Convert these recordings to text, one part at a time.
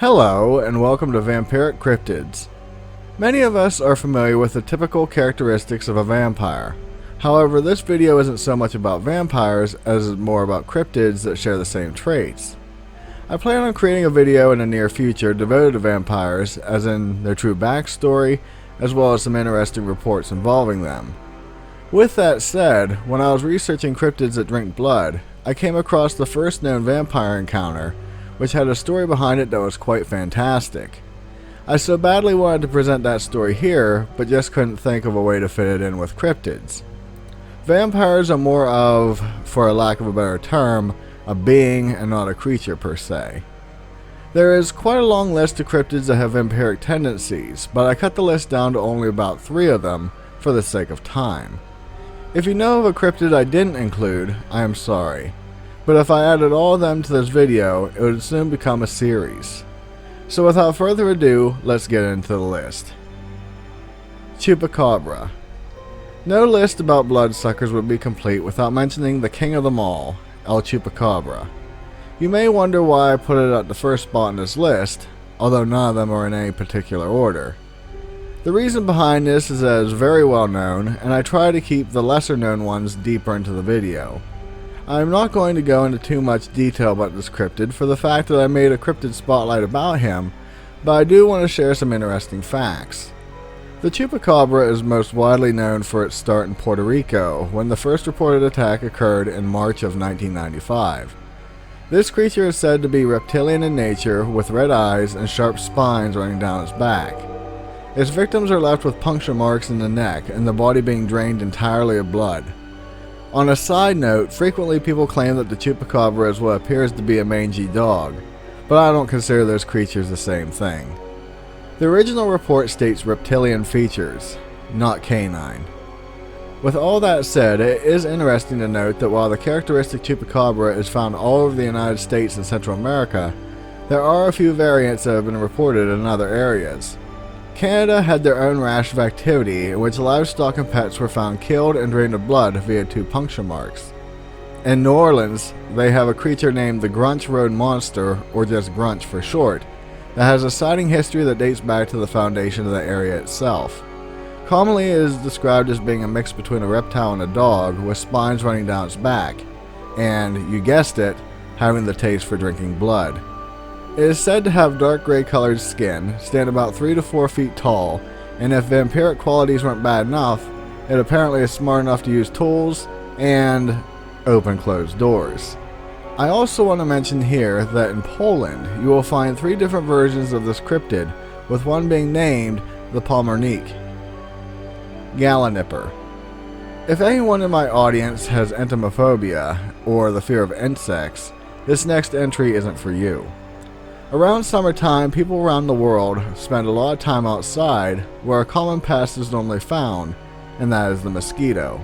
Hello, and welcome to Vampiric Cryptids. Many of us are familiar with the typical characteristics of a vampire. However, this video isn't so much about vampires as it's more about cryptids that share the same traits. I plan on creating a video in the near future devoted to vampires, as in their true backstory, as well as some interesting reports involving them. With that said, when I was researching cryptids that drink blood, I came across the first known vampire encounter, which had a story behind it that was quite fantastic. I so badly wanted to present that story here, but just couldn't think of a way to fit it in with cryptids. Vampires are more of, for a lack of a better term, a being and not a creature per se. There is quite a long list of cryptids that have vampiric tendencies, but I cut the list down to only about 3 of them for the sake of time. If you know of a cryptid I didn't include, I am sorry. But if I added all of them to this video, it would soon become a series. So without further ado, let's get into the list. Chupacabra. No list about bloodsuckers would be complete without mentioning the king of them all, El Chupacabra. You may wonder why I put it at the first spot in this list, although none of them are in any particular order. The reason behind this is that it is very well known, and I try to keep the lesser known ones deeper into the video. I am not going to go into too much detail about this cryptid for the fact that I made a cryptid spotlight about him, but I do want to share some interesting facts. The Chupacabra is most widely known for its start in Puerto Rico, when the first reported attack occurred in March of 1995. This creature is said to be reptilian in nature, with red eyes and sharp spines running down its back. Its victims are left with puncture marks in the neck and the body being drained entirely of blood. On a side note, frequently people claim that the Chupacabra is what appears to be a mangy dog, but I don't consider those creatures the same thing. The original report states reptilian features, not canine. With all that said, it is interesting to note that while the characteristic Chupacabra is found all over the United States and Central America, there are a few variants that have been reported in other areas. Canada had their own rash of activity in which livestock and pets were found killed and drained of blood via 2 puncture marks. In New Orleans, they have a creature named the Grunch Road Monster, or just Grunch for short, that has a sighting history that dates back to the foundation of the area itself. Commonly it is described as being a mix between a reptile and a dog, with spines running down its back, and, you guessed it, having the taste for drinking blood. It is said to have dark gray colored skin, stand about 3 to 4 feet tall, and if vampiric qualities weren't bad enough, it apparently is smart enough to use tools and open closed doors. I also want to mention here that in Poland you will find 3 different versions of this cryptid, with one being named the Palmernik. Gallinipper. If anyone in my audience has entomophobia, or the fear of insects, this next entry isn't for you. Around summertime, people around the world spend a lot of time outside, where a common pest is normally found, and that is the mosquito.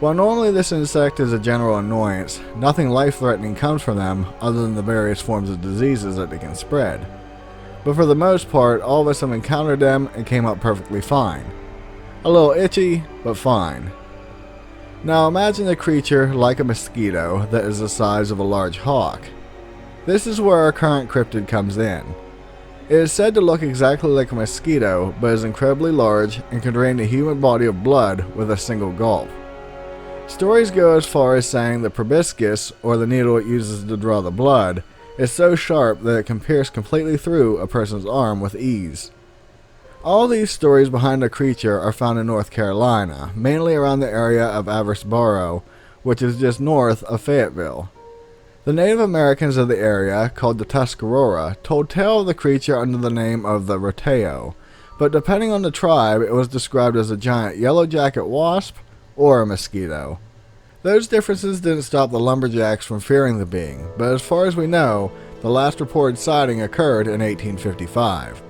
While normally this insect is a general annoyance, nothing life-threatening comes from them other than the various forms of diseases that they can spread. But for the most part, all of us have encountered them and came out perfectly fine. A little itchy, but fine. Now imagine a creature like a mosquito that is the size of a large hawk. This is where our current cryptid comes in. It is said to look exactly like a mosquito, but is incredibly large and can drain the human body of blood with a single gulp. Stories go as far as saying the proboscis, or the needle it uses to draw the blood, is so sharp that it can pierce completely through a person's arm with ease. All these stories behind the creature are found in North Carolina, mainly around the area of Aversboro, which is just north of Fayetteville. The Native Americans of the area, called the Tuscarora, told tale of the creature under the name of the Roteo, but depending on the tribe, it was described as a giant yellow jacket wasp or a mosquito. Those differences didn't stop the lumberjacks from fearing the being, but as far as we know, the last reported sighting occurred in 1855.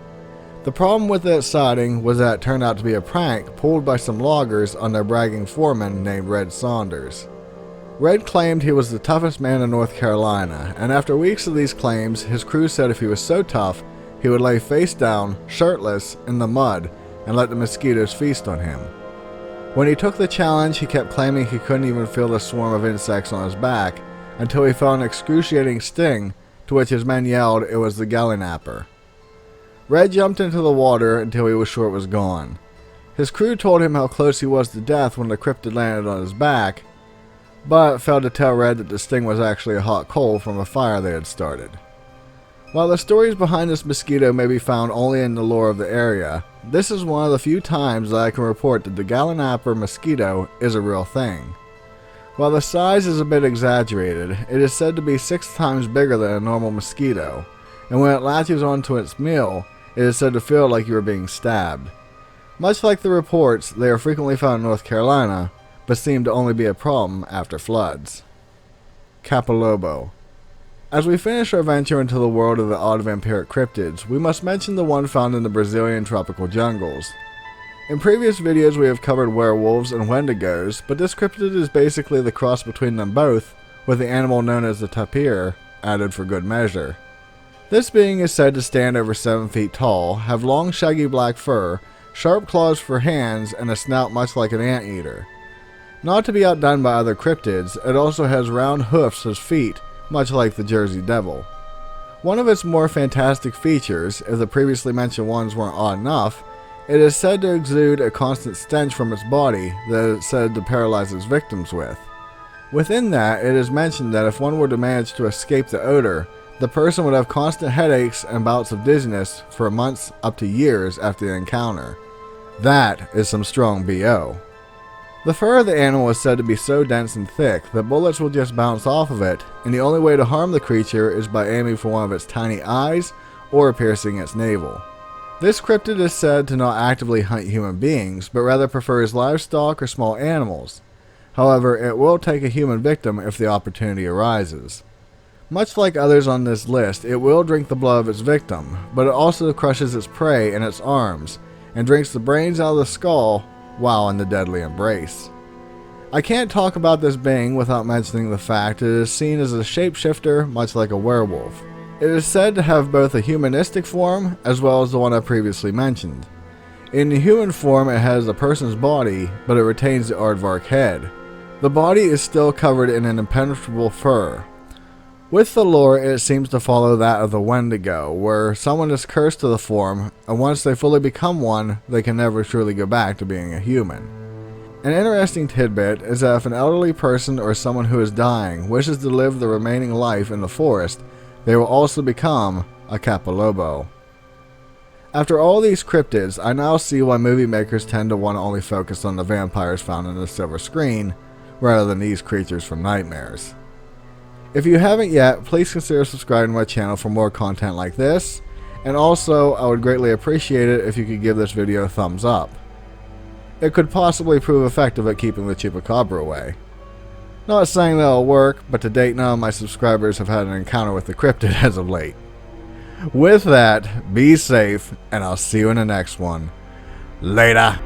The problem with that sighting was that it turned out to be a prank pulled by some loggers on their bragging foreman named Red Saunders. Red claimed he was the toughest man in North Carolina, and after weeks of these claims, his crew said if he was so tough, he would lay face down, shirtless, in the mud, and let the mosquitoes feast on him. When he took the challenge, he kept claiming he couldn't even feel the swarm of insects on his back, until he felt an excruciating sting to which his men yelled it was the Gallinipper. Red jumped into the water until he was sure it was gone. His crew told him how close he was to death when the cryptid landed on his back, but failed to tell Red that the sting was actually a hot coal from a fire they had started. While the stories behind this mosquito may be found only in the lore of the area, this is one of the few times that I can report that the Gallinipper mosquito is a real thing. While the size is a bit exaggerated, it is said to be 6 times bigger than a normal mosquito, and when it latches onto its meal, it is said to feel like you are being stabbed. Much like the reports, they are frequently found in North Carolina, but seem to only be a problem after floods. Capalobo. As we finish our venture into the world of the odd vampiric cryptids, we must mention the one found in the Brazilian tropical jungles. In previous videos we have covered werewolves and wendigos, but this cryptid is basically the cross between them both, with the animal known as the tapir added for good measure. This being is said to stand over 7 feet tall, have long shaggy black fur, sharp claws for hands, and a snout much like an anteater. Not to be outdone by other cryptids, it also has round hoofs as feet, much like the Jersey Devil. One of its more fantastic features, if the previously mentioned ones weren't odd enough, it is said to exude a constant stench from its body that it is said to paralyze its victims with. Within that, it is mentioned that if one were to manage to escape the odor, the person would have constant headaches and bouts of dizziness for months up to years after the encounter. That is some strong BO. The fur of the animal is said to be so dense and thick that bullets will just bounce off of it, and the only way to harm the creature is by aiming for one of its tiny eyes or piercing its navel. This cryptid is said to not actively hunt human beings, but rather prefers livestock or small animals. However, it will take a human victim if the opportunity arises. Much like others on this list, it will drink the blood of its victim, but it also crushes its prey in its arms, and drinks the brains out of the skull while in the deadly embrace. I can't talk about this being without mentioning the fact it is seen as a shapeshifter much like a werewolf. It is said to have both a humanistic form as well as the one I previously mentioned. In the human form it has a person's body, but it retains the aardvark head. The body is still covered in an impenetrable fur. With the lore, it seems to follow that of the Wendigo, where someone is cursed to the form, and once they fully become one, they can never truly go back to being a human. An interesting tidbit is that if an elderly person or someone who is dying wishes to live the remaining life in the forest, they will also become a Capalobo. After all these cryptids, I now see why movie makers tend to want to only focus on the vampires found in the silver screen, rather than these creatures from nightmares. If you haven't yet, please consider subscribing to my channel for more content like this, and also I would greatly appreciate it if you could give this video a thumbs up. It could possibly prove effective at keeping the Chupacabra away. Not saying that'll work, but to date none of my subscribers have had an encounter with the cryptid as of late. With that, be safe, and I'll see you in the next one. Later!